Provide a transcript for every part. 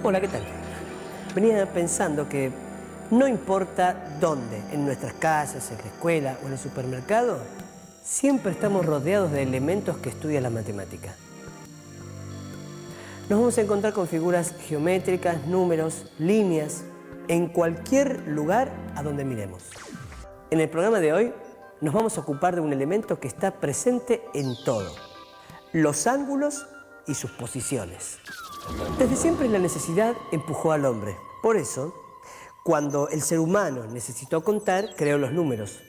Hola, ¿qué tal? Venía pensando que no importa dónde, en nuestras casas, en la escuela o en el supermercado, siempre estamos rodeados de elementos que estudian la matemática. Nos vamos a encontrar con figuras geométricas, números, líneas, en cualquier lugar a donde miremos. En el programa de hoy nos vamos a ocupar de un elemento que está presente en todo: los ángulos y sus posiciones. Desde siempre la necesidad empujó al hombre. Por eso, cuando el ser humano necesitó contar, creó los números.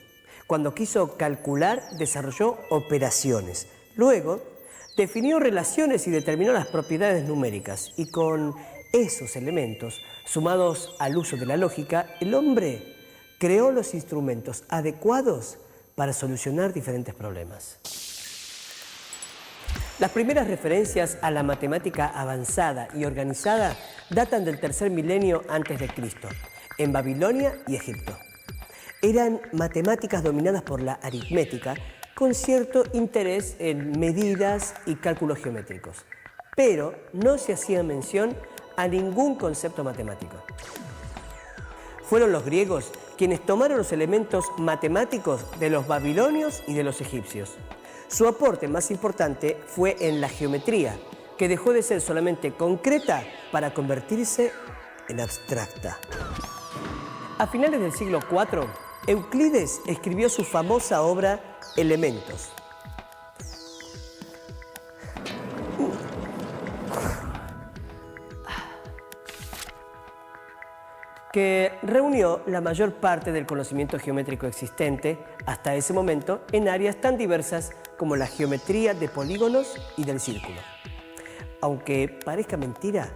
Cuando quiso calcular, desarrolló operaciones. Luego, definió relaciones y determinó las propiedades numéricas. Y con esos elementos, sumados al uso de la lógica, el hombre creó los instrumentos adecuados para solucionar diferentes problemas. Las primeras referencias a la matemática avanzada y organizada datan del tercer milenio antes de Cristo, en Babilonia y Egipto. Eran matemáticas dominadas por la aritmética, con cierto interés en medidas y cálculos geométricos, pero no se hacía mención a ningún concepto matemático. Fueron los griegos quienes tomaron los elementos matemáticos de los babilonios y de los egipcios. Su aporte más importante fue en la geometría, que dejó de ser solamente concreta para convertirse en abstracta. A finales del siglo IV, Euclides escribió su famosa obra Elementos, que reunió la mayor parte del conocimiento geométrico existente hasta ese momento en áreas tan diversas como la geometría de polígonos y del círculo. Aunque parezca mentira,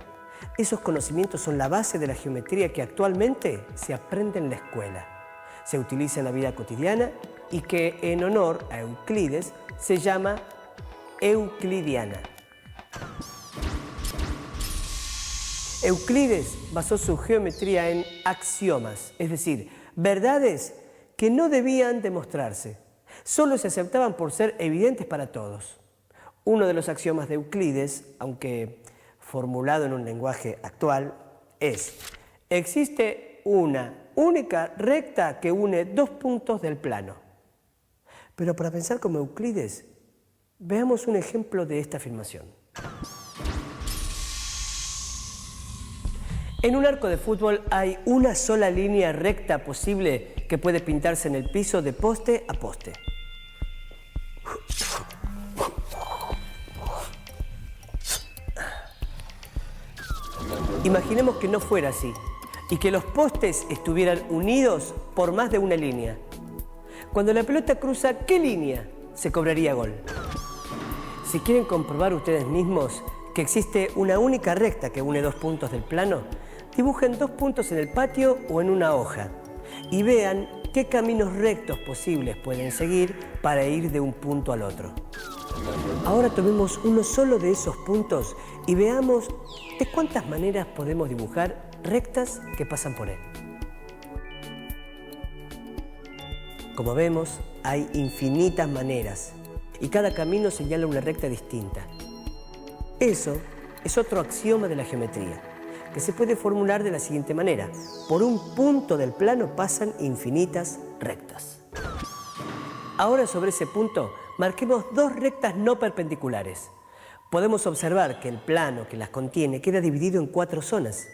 esos conocimientos son la base de la geometría que actualmente se aprende en la escuela, se utiliza en la vida cotidiana y que en honor a Euclides se llama euclidiana. Euclides basó su geometría en axiomas, es decir, verdades que no debían demostrarse, solo se aceptaban por ser evidentes para todos. Uno de los axiomas de Euclides, aunque formulado en un lenguaje actual, es: existe una única recta que une dos puntos del plano. Pero para pensar como Euclides, veamos un ejemplo de esta afirmación. En un arco de fútbol hay una sola línea recta posible que puede pintarse en el piso de poste a poste. Imaginemos que no fuera así y que los postes estuvieran unidos por más de una línea. Cuando la pelota cruza, ¿qué línea se cobraría gol? Si quieren comprobar ustedes mismos que existe una única recta que une dos puntos del plano, dibujen dos puntos en el patio o en una hoja y vean qué caminos rectos posibles pueden seguir para ir de un punto al otro. Ahora tomemos uno solo de esos puntos y veamos de cuántas maneras podemos dibujar rectas que pasan por él. Como vemos, hay infinitas maneras y cada camino señala una recta distinta. Eso es otro axioma de la geometría, que se puede formular de la siguiente manera: por un punto del plano pasan infinitas rectas. Ahora, sobre ese punto, marquemos dos rectas no perpendiculares. Podemos observar que el plano que las contiene queda dividido en 4 zonas.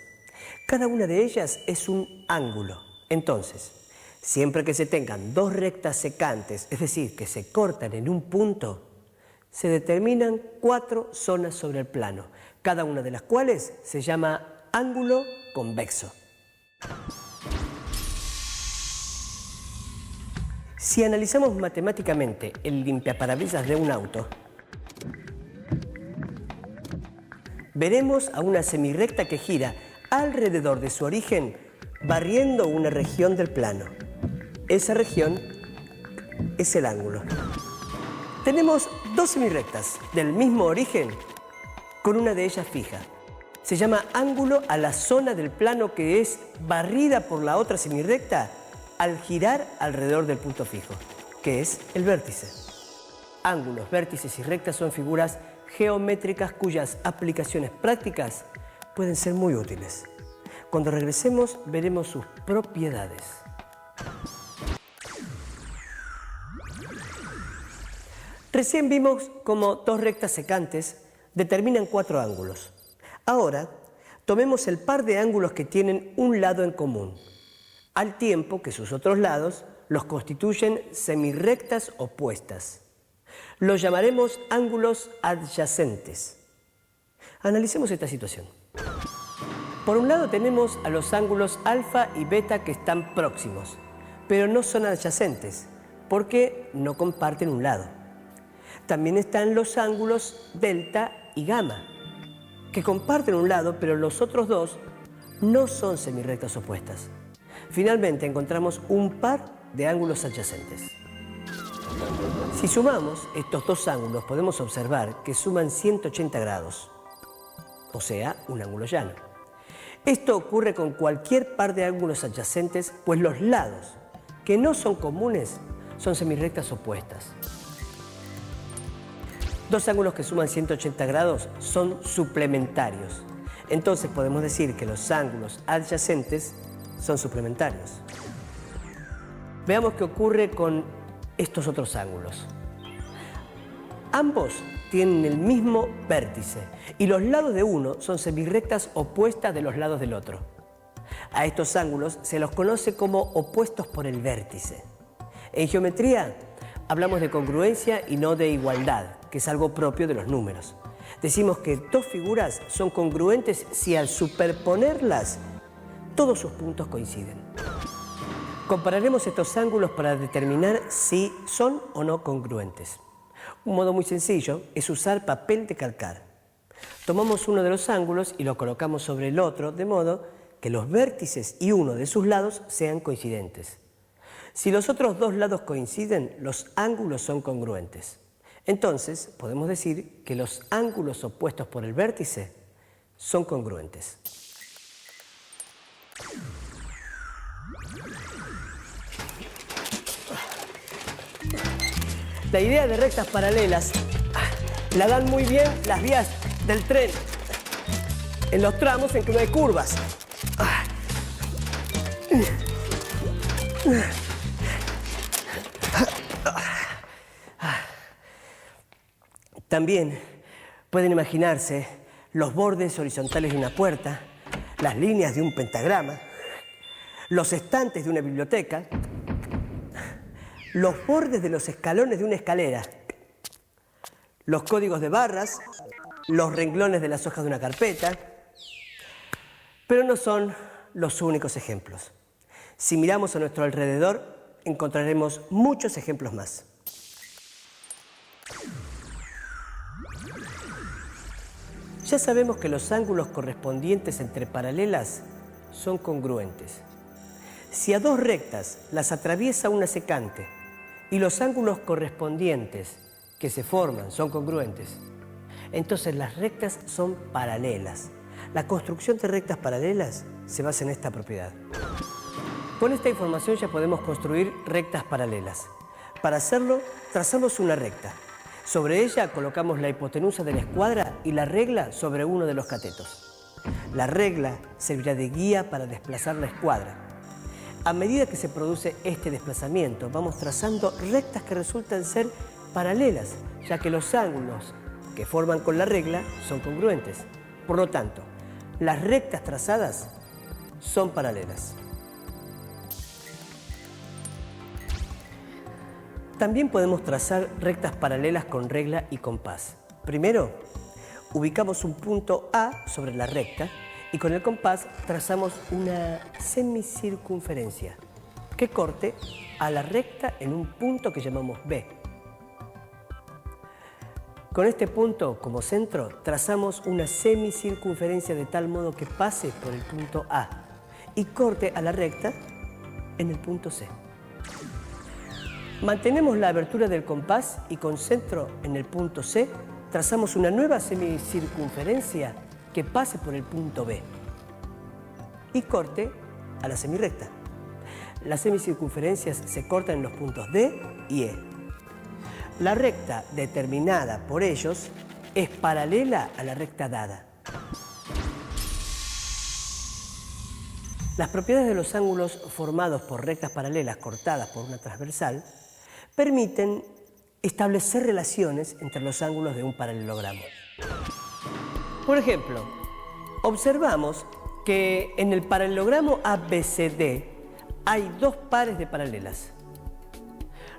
Cada una de ellas es un ángulo. Entonces, siempre que se tengan dos rectas secantes, es decir, que se cortan en un punto, se determinan 4 zonas sobre el plano, cada una de las cuales se llama ángulo convexo. Si analizamos matemáticamente el limpiaparabrisas de un auto, veremos a una semirrecta que gira alrededor de su origen, barriendo una región del plano. Esa región es el ángulo. Tenemos dos semirrectas del mismo origen, con una de ellas fija. Se llama ángulo a la zona del plano que es barrida por la otra semirrecta al girar alrededor del punto fijo, que es el vértice. Ángulos, vértices y rectas son figuras geométricas cuyas aplicaciones prácticas pueden ser muy útiles. Cuando regresemos veremos sus propiedades. Recién vimos cómo dos rectas secantes determinan 4 ángulos. Ahora, tomemos el par de ángulos que tienen un lado en común, al tiempo que sus otros lados los constituyen semirrectas opuestas. Los llamaremos ángulos adyacentes. Analicemos esta situación. Por un lado tenemos a los ángulos alfa y beta que están próximos, pero no son adyacentes, porque no comparten un lado. También están los ángulos delta y gamma, que comparten un lado, pero los otros dos no son semirrectas opuestas. Finalmente encontramos un par de ángulos adyacentes. Si sumamos estos dos ángulos, podemos observar que suman 180 grados, o sea, un ángulo llano. Esto ocurre con cualquier par de ángulos adyacentes, pues los lados que no son comunes son semirrectas opuestas. Dos ángulos que suman 180 grados son suplementarios. Entonces podemos decir que los ángulos adyacentes son suplementarios. Veamos qué ocurre con estos otros ángulos. Ambos tienen el mismo vértice y los lados de uno son semirrectas opuestas de los lados del otro. A estos ángulos se los conoce como opuestos por el vértice. En geometría hablamos de congruencia y no de igualdad, que es algo propio de los números. Decimos que dos figuras son congruentes si al superponerlas todos sus puntos coinciden. Compararemos estos ángulos para determinar si son o no congruentes. Un modo muy sencillo es usar papel de calcar. Tomamos uno de los ángulos y lo colocamos sobre el otro, de modo que los vértices y uno de sus lados sean coincidentes. Si los otros dos lados coinciden, los ángulos son congruentes. Entonces, podemos decir que los ángulos opuestos por el vértice son congruentes. La idea de rectas paralelas la dan muy bien las vías del tren en los tramos en que no hay curvas. También pueden imaginarse los bordes horizontales de una puerta, las líneas de un pentagrama, los estantes de una biblioteca, los bordes de los escalones de una escalera, los códigos de barras, los renglones de las hojas de una carpeta, pero no son los únicos ejemplos. Si miramos a nuestro alrededor, encontraremos muchos ejemplos más. Ya sabemos que los ángulos correspondientes entre paralelas son congruentes. Si a dos rectas las atraviesa una secante y los ángulos correspondientes que se forman son congruentes, entonces las rectas son paralelas. La construcción de rectas paralelas se basa en esta propiedad. Con esta información ya podemos construir rectas paralelas. Para hacerlo, trazamos una recta. Sobre ella colocamos la hipotenusa de la escuadra y la regla sobre uno de los catetos. La regla servirá de guía para desplazar la escuadra. A medida que se produce este desplazamiento, vamos trazando rectas que resultan ser paralelas, ya que los ángulos que forman con la regla son congruentes. Por lo tanto, las rectas trazadas son paralelas. También podemos trazar rectas paralelas con regla y compás. Primero, ubicamos un punto A sobre la recta y con el compás trazamos una semicircunferencia que corte a la recta en un punto que llamamos B. Con este punto como centro trazamos una semicircunferencia de tal modo que pase por el punto A y corte a la recta en el punto C. Mantenemos la abertura del compás y con centro en el punto C trazamos una nueva semicircunferencia que pase por el punto B y corte a la semirrecta. Las semicircunferencias se cortan en los puntos D y E. La recta determinada por ellos es paralela a la recta dada. Las propiedades de los ángulos formados por rectas paralelas cortadas por una transversal permiten establecer relaciones entre los ángulos de un paralelogramo. Por ejemplo, observamos que en el paralelogramo ABCD hay dos pares de paralelas.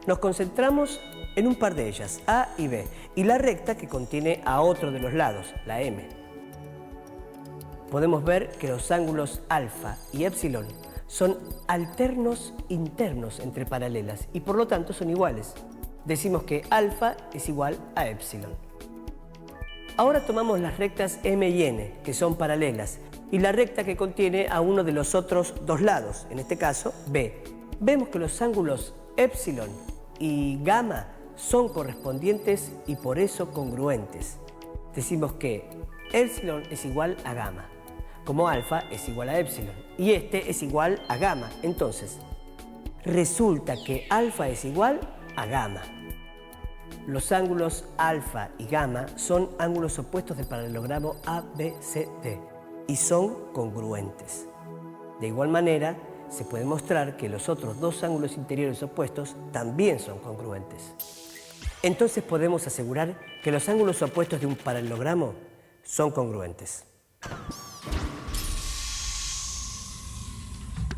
Nos concentramos en un par de ellas, A y B, y la recta que contiene a otro de los lados, la M. Podemos ver que los ángulos alfa y épsilon son alternos internos entre paralelas y por lo tanto son iguales. Decimos que alfa es igual a épsilon. Ahora tomamos las rectas M y N, que son paralelas, y la recta que contiene a uno de los otros dos lados, en este caso B. Vemos que los ángulos épsilon y gamma son correspondientes y por eso congruentes. Decimos que épsilon es igual a gamma, como alfa es igual a épsilon, y este es igual a gamma. Entonces, resulta que alfa es igual a gamma. Los ángulos alfa y gamma son ángulos opuestos del paralelogramo ABCD y son congruentes. De igual manera, se puede mostrar que los otros dos ángulos interiores opuestos también son congruentes. Entonces podemos asegurar que los ángulos opuestos de un paralelogramo son congruentes.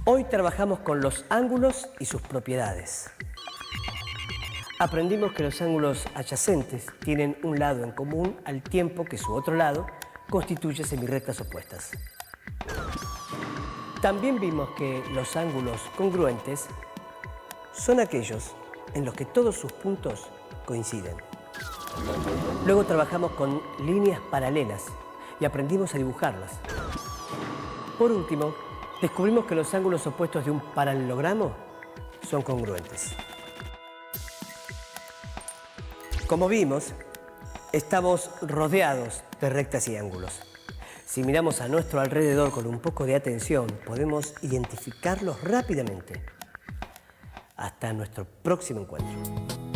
Hoy trabajamos con los ángulos y sus propiedades. Aprendimos que los ángulos adyacentes tienen un lado en común al tiempo que su otro lado constituye semirrectas opuestas. También vimos que los ángulos congruentes son aquellos en los que todos sus puntos coinciden. Luego trabajamos con líneas paralelas y aprendimos a dibujarlas. Por último, descubrimos que los ángulos opuestos de un paralelogramo son congruentes. Como vimos, estamos rodeados de rectas y ángulos. Si miramos a nuestro alrededor con un poco de atención, podemos identificarlos rápidamente. Hasta nuestro próximo encuentro.